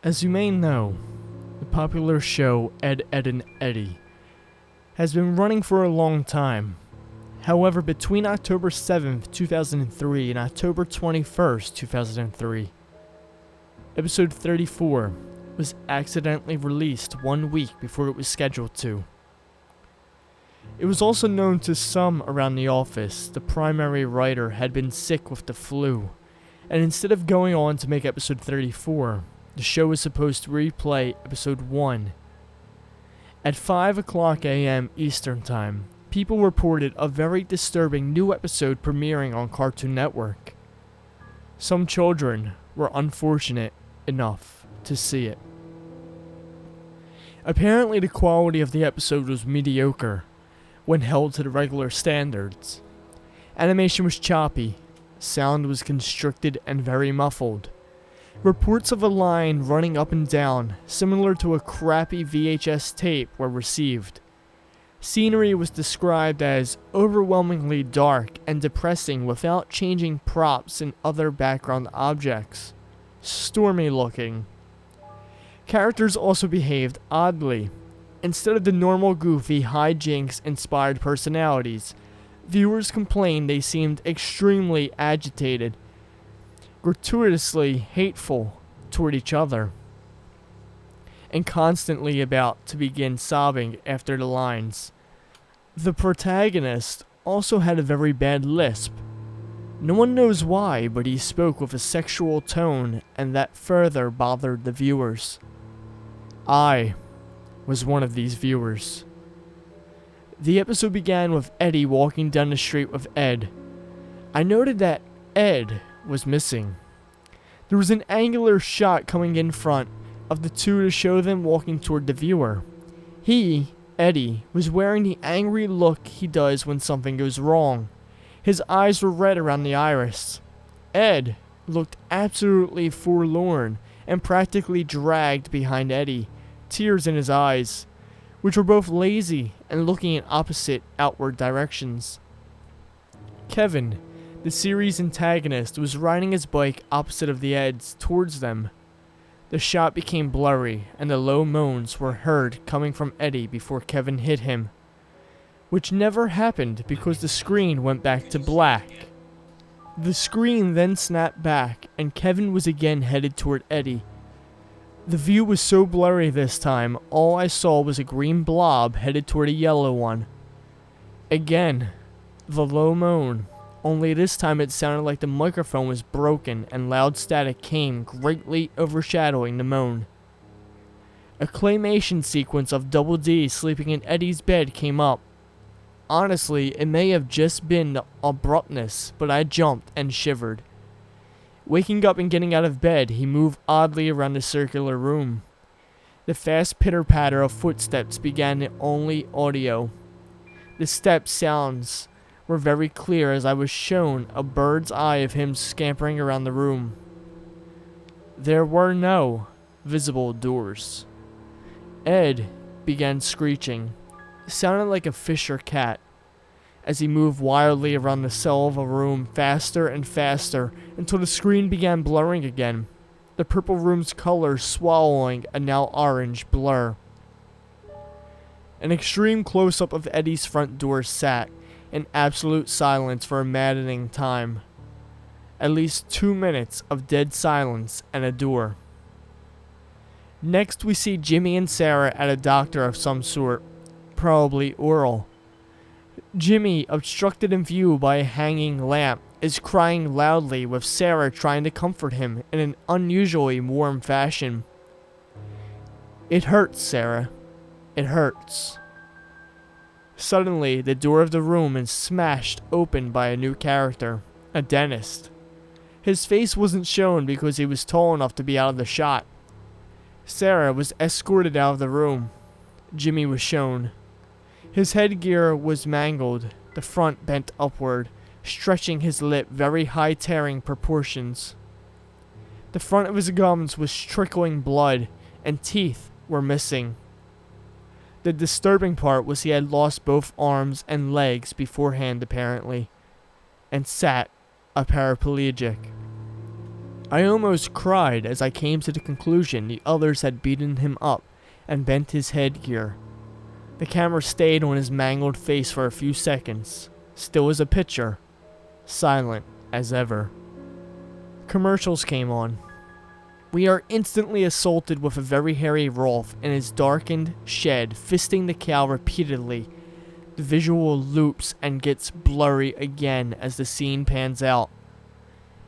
As you may know, the popular show Ed, Edd and Eddy has been running for a long time. However, between October 7th, 2003 and October 21st, 2003, episode 34 was accidentally released 1 week before it was scheduled to. It was also known to some around the office the primary writer had been sick with the flu, and instead of going on to make episode 34, the show was supposed to replay episode 1. At 5 o'clock a.m. Eastern Time, people reported a very disturbing new episode premiering on Cartoon Network. Some children were unfortunate enough to see it. Apparently, the quality of the episode was mediocre when held to the regular standards. Animation was choppy, sound was constricted and very muffled. Reports of a line running up and down, similar to a crappy VHS tape, were received. Scenery was described as overwhelmingly dark and depressing without changing props and other background objects. Stormy looking. Characters also behaved oddly. Instead of the normal goofy hijinks-inspired personalities, viewers complained they seemed extremely agitated, gratuitously hateful toward each other, and constantly about to begin sobbing after the lines. The protagonist also had a very bad lisp. No one knows why, but he spoke with a sexual tone, and that further bothered the viewers. I was one of these viewers. The episode began with Eddy walking down the street with Ed. I noted that Ed was missing. There was an angular shot coming in front of the two to show them walking toward the viewer. He, Eddy, was wearing the angry look he does when something goes wrong. His eyes were red around the iris. Ed looked absolutely forlorn and practically dragged behind Eddy, tears in his eyes, which were both lazy and looking in opposite outward directions. Kevin, the series antagonist, was riding his bike opposite of the Eds towards them. The shot became blurry, and the low moans were heard coming from Eddy before Kevin hit him, which never happened because the screen went back to black. The screen then snapped back, and Kevin was again headed toward Eddy. The view was so blurry this time, all I saw was a green blob headed toward a yellow one. Again, the low moan, only this time it sounded like the microphone was broken and loud static came, greatly overshadowing the moan. A claymation sequence of Double D sleeping in Eddy's bed came up. Honestly, it may have just been the abruptness, but I jumped and shivered. Waking up and getting out of bed, he moved oddly around the circular room. The fast pitter-patter of footsteps began the only audio. The step sounds were very clear as I was shown a bird's eye of him scampering around the room. There were no visible doors. Ed began screeching. It sounded like a fish or cat, as he moved wildly around the cell of a room faster and faster until the screen began blurring again, the purple room's color swallowing a now orange blur. An extreme close-up of Eddy's front door sat in absolute silence for a maddening time. At least 2 minutes of dead silence and a door. Next we see Jimmy and Sarah at a doctor of some sort, probably oral. Jimmy, obstructed in view by a hanging lamp, is crying loudly with Sarah trying to comfort him in an unusually warm fashion. It hurts, Sarah. It hurts. Suddenly, the door of the room is smashed open by a new character, a dentist. His face wasn't shown because he was tall enough to be out of the shot. Sarah was escorted out of the room. Jimmy was shown. His headgear was mangled, the front bent upward, stretching his lip very high-tearing proportions. The front of his gums was trickling blood, and teeth were missing. The disturbing part was he had lost both arms and legs beforehand apparently, and sat a paraplegic. I almost cried as I came to the conclusion the others had beaten him up and bent his headgear. The camera stayed on his mangled face for a few seconds, still as a picture, silent as ever. Commercials came on. We are instantly assaulted with a very hairy Rolf in his darkened shed, fisting the cow repeatedly. The visual loops and gets blurry again as the scene pans out.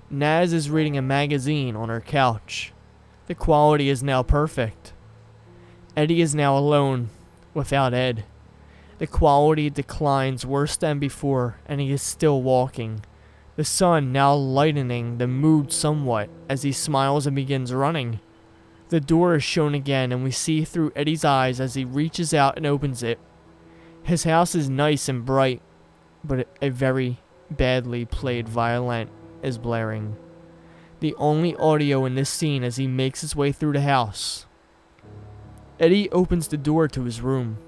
Naz is reading a magazine on her couch. The quality is now perfect. Eddy is now alone, without Ed. The quality declines worse than before, and he is still walking. The sun now lightening the mood somewhat as he smiles and begins running. The door is shown again, and we see through Eddy's eyes as he reaches out and opens it. His house is nice and bright, but a very badly played violin is blaring. The only audio in this scene as he makes his way through the house. Eddy opens the door to his room.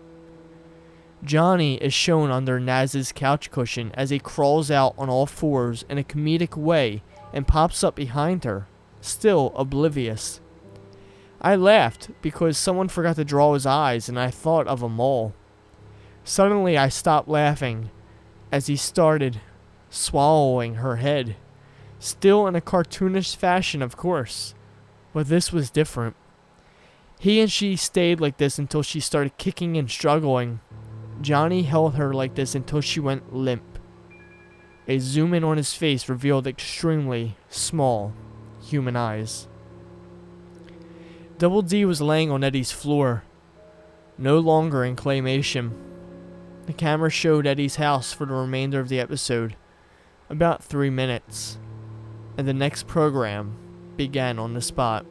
Johnny is shown under Naz's couch cushion as he crawls out on all fours in a comedic way and pops up behind her, still oblivious. I laughed because someone forgot to draw his eyes and I thought of a mole. Suddenly I stopped laughing as he started swallowing her head. Still in a cartoonish fashion, of course, but this was different. He and she stayed like this until she started kicking and struggling. Johnny held her like this until she went limp. A zoom in on his face revealed extremely small human eyes. Double D was laying on Eddy's floor, no longer in claymation. The camera showed Eddy's house for the remainder of the episode, about 3 minutes, and the next program began on the spot.